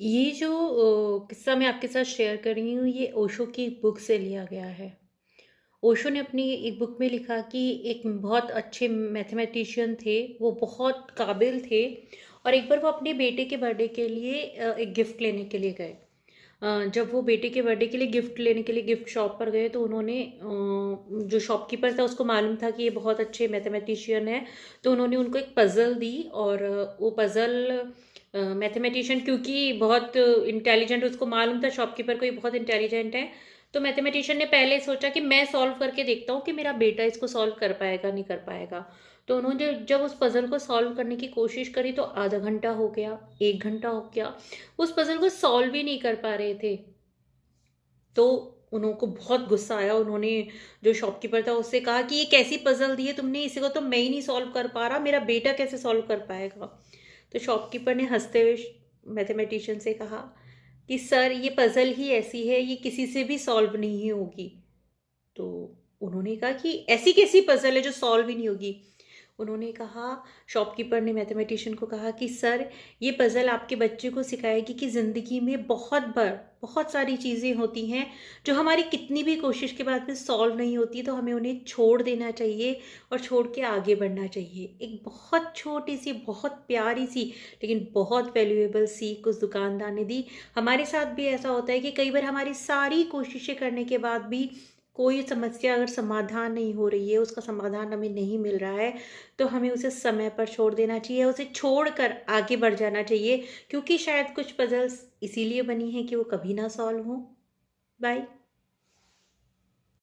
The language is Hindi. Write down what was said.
ये जो किस्सा मैं आपके साथ शेयर कर रही हूँ, ये ओशो की एक बुक से लिया गया है। ओशो ने अपनी एक बुक में लिखा कि एक बहुत अच्छे मैथमेटिशियन थे, वो बहुत काबिल थे और एक बार वो अपने बेटे के बर्थडे के लिए एक गिफ्ट लेने के लिए गए। जब वो बेटे के बर्थडे के लिए गिफ्ट लेने के लिए गिफ्ट शॉप पर गए तो उन्होंने जो शॉपकीपर था उसको मालूम था कि ये बहुत अच्छे मैथमेटिशियन हैं, तो उन्होंने उनको एक पज़ल दी और वो पज़ल मैथमेटिशियन क्योंकि बहुत इंटेलिजेंट उसको मालूम था शॉपकीपर को ये बहुत इंटेलिजेंट है, तो मैथमेटिशियन ने पहले सोचा कि मैं सॉल्व करके देखता हूँ कि मेरा बेटा इसको सॉल्व कर पाएगा नहीं कर पाएगा। तो उन्होंने जब उस पज़ल को सॉल्व करने की कोशिश करी तो आधा घंटा हो गया, 1 घंटा हो गया, उस पज़ल को सॉल्व ही नहीं कर पा रहे थे। तो उनको बहुत गुस्सा आया, उन्होंने जो शॉपकीपर था उससे कहा कि ये कैसी पज़ल दी है तुमने, इसी को तो मैं ही नहीं सॉल्व कर पा रहा, मेरा बेटा कैसे सॉल्व कर पाएगा? तो शॉपकीपर ने हँसते हुए मैथमेटिशियन से कहा कि सर ये पज़ल ही ऐसी है, ये किसी से भी सॉल्व नहीं होगी। तो उन्होंने कहा कि ऐसी कैसी पज़ल है जो सॉल्व ही नहीं होगी? उन्होंने कहा शॉपकीपर ने मैथमेटिशियन को कहा कि सर ये पज़ल आपके बच्चे को सिखाएगी कि ज़िंदगी में बहुत बार बहुत सारी चीज़ें होती हैं जो हमारी कितनी भी कोशिश के बाद में सॉल्व नहीं होती, तो हमें उन्हें छोड़ देना चाहिए और छोड़ के आगे बढ़ना चाहिए। एक बहुत छोटी सी बहुत प्यारी सी लेकिन बहुत वैल्यूएबल सीख उस दुकानदार ने दी। हमारे साथ भी ऐसा होता है कि कई बार हमारी सारी कोशिशें करने के बाद भी कोई समस्या अगर समाधान नहीं हो रही है, उसका समाधान हमें नहीं मिल रहा है, तो हमें उसे समय पर छोड़ देना चाहिए, उसे छोड़कर आगे बढ़ जाना चाहिए क्योंकि शायद कुछ पज़ल्स इसीलिए बनी हैं कि वो कभी ना सॉल्व हों। बाय।